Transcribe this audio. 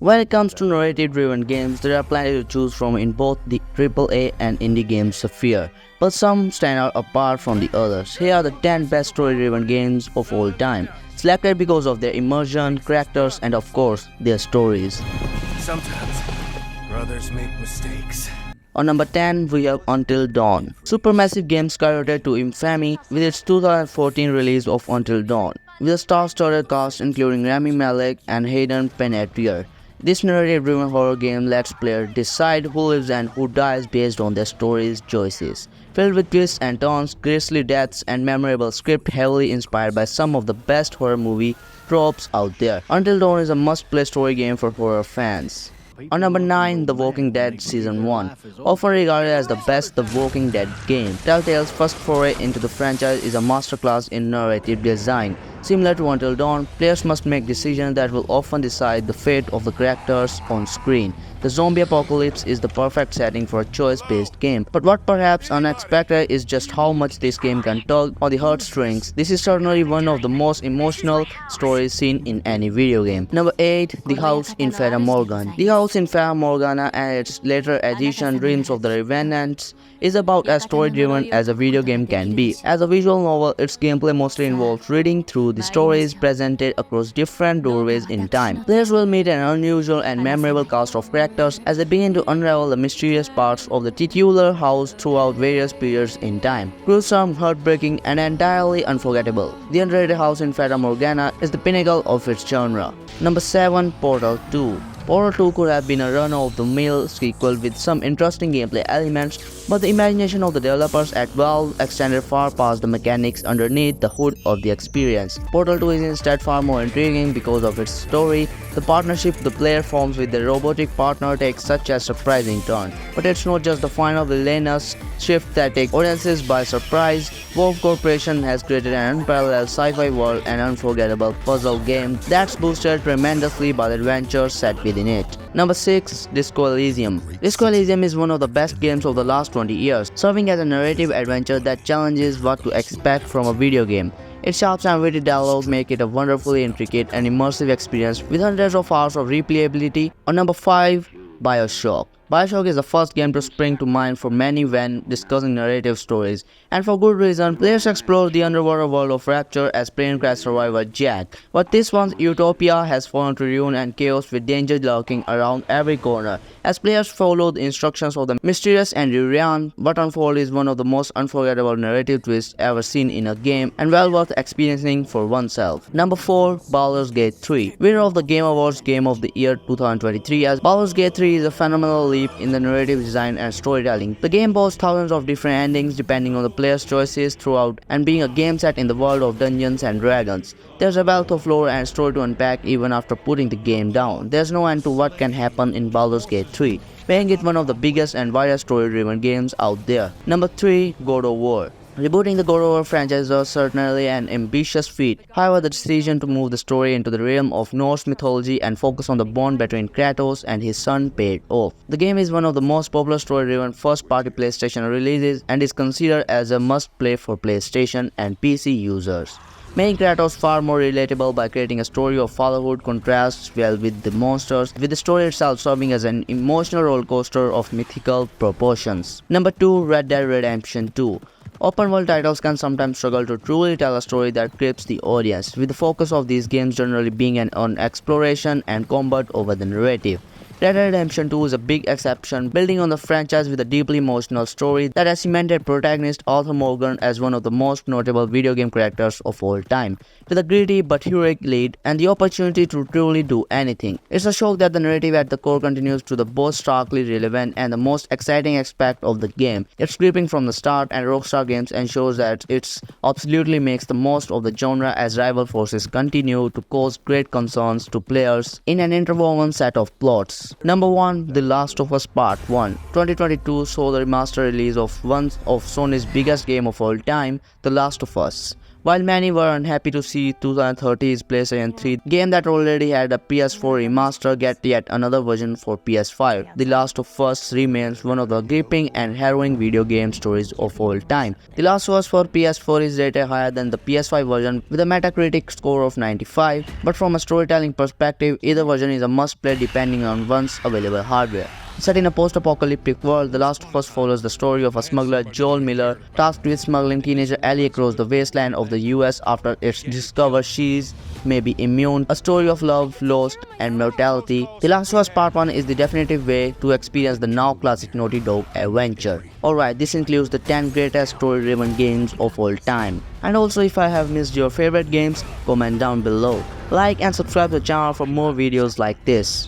When it comes to narrative-driven games, there are plenty to choose from in both the AAA and indie game sphere, but some stand out apart from the others. Here are the 10 best story-driven games of all time, selected because of their immersion, characters, and of course, their stories. Sometimes brothers make mistakes. On number 10, we have Until Dawn. Supermassive game skyrocketed to infamy with its 2014 release of Until Dawn, with a star-studded cast including Rami Malek and Hayden Panettiere. This narrative-driven horror game lets players decide who lives and who dies based on their story's choices. Filled with twists and turns, grisly deaths, and memorable script heavily inspired by some of the best horror movie tropes out there, Until Dawn is a must-play story game for horror fans. On number 9, The Walking Dead Season 1. Often regarded as the best The Walking Dead game, Telltale's first foray into the franchise is a masterclass in narrative design. Similar to Until Dawn, players must make decisions that will often decide the fate of the characters on screen. The zombie apocalypse is the perfect setting for a choice-based game, but what perhaps unexpected is just how much this game can tug on the heartstrings. This is certainly one of the most emotional stories seen in any video game. Number 8, The House in Fata Morgana. The House in Fata Morgana and its later edition, Dreams of the Revenants, is about as story-driven as a video game can be. As a visual novel, its gameplay mostly involves reading through the stories presented across different doorways in time. Players will meet an unusual and memorable cast of characters as they begin to unravel the mysterious parts of the titular house throughout various periods in time. Gruesome, heartbreaking, and entirely unforgettable, the underrated House in Fata Morgana is the pinnacle of its genre. Number 7, Portal 2. Portal 2 could have been a run-of-the-mill sequel with some interesting gameplay elements, but the imagination of the developers at Valve extended far past the mechanics underneath the hood of the experience. Portal 2 is instead far more intriguing because of its story. The partnership the player forms with their robotic partner takes such a surprising turn. But it's not just the final villainous shift that takes audiences by surprise. Valve Corporation has created an unparalleled sci-fi world and unforgettable puzzle game that's boosted tremendously by the adventures set within it. Number 6, Disco Elysium. Disco Elysium is one of the best games of the last 20 years, serving as a narrative adventure that challenges what to expect from a video game. Its sharp and witty dialogue make it a wonderfully intricate and immersive experience with hundreds of hours of replayability. On number 5, BioShock. BioShock is the first game to spring to mind for many when discussing narrative stories, and for good reason. Players explore the underwater world of Rapture as plane crash survivor Jack, but this one's utopia has fallen to ruin and chaos with danger lurking around every corner. As players follow the instructions of the mysterious Andrew, what unfolds is one of the most unforgettable narrative twists ever seen in a game and well worth experiencing for oneself. Number 4, Baldur's Gate 3. Winner of the Game Awards Game of the Year 2023, as Baldur's Gate 3 is a phenomenal leap in the narrative design and storytelling. The game boasts thousands of different endings depending on the player's choices throughout, and being a game set in the world of Dungeons and Dragons, there's a wealth of lore and story to unpack even after putting the game down. There's no end to what can happen in Baldur's Gate 3, making it one of the biggest and widest story-driven games out there. Number 3, God of War. Rebooting the God of War franchise was certainly an ambitious feat. However, the decision to move the story into the realm of Norse mythology and focus on the bond between Kratos and his son paid off. The game is one of the most popular story-driven first-party PlayStation releases and is considered as a must-play for PlayStation and PC users, making Kratos far more relatable by creating a story of fatherhood contrasts well with the monsters, with the story itself serving as an emotional rollercoaster of mythical proportions. Number 2, Red Dead Redemption 2. Open world titles can sometimes struggle to truly tell a story that grips the audience, with the focus of these games generally being on exploration and combat over the narrative. Red Dead Redemption 2 is a big exception, building on the franchise with a deeply emotional story that has cemented protagonist Arthur Morgan as one of the most notable video game characters of all time, with a gritty but heroic lead and the opportunity to truly do anything. It's a shock that the narrative at the core continues to the both starkly relevant and the most exciting aspect of the game. It's gripping from the start, and Rockstar Games ensures that it absolutely makes the most of the genre as rival forces continue to cause great concerns to players in an interwoven set of plots. Number 1, The Last of Us Part 1. 2022 saw the remastered release of one of Sony's biggest game of all time, The Last of Us. While many were unhappy to see 2030's PlayStation 3 game that already had a PS4 remaster get yet another version for PS5, The Last of Us remains one of the gripping and harrowing video game stories of all time. The Last of Us for PS4 is rated higher than the PS5 version with a Metacritic score of 95, but from a storytelling perspective, either version is a must-play depending on one's available hardware. Set in a post-apocalyptic world, The Last of Us follows the story of a smuggler, Joel Miller, tasked with smuggling teenager Ellie across the wasteland of the US after it's discovered she may be immune. A story of love, loss, and mortality. The Last of Us Part 1 is the definitive way to experience the now classic Naughty Dog adventure. Alright, this includes the 10 greatest story-driven games of all time. And also, if I have missed your favorite games, comment down below. Like and subscribe to the channel for more videos like this.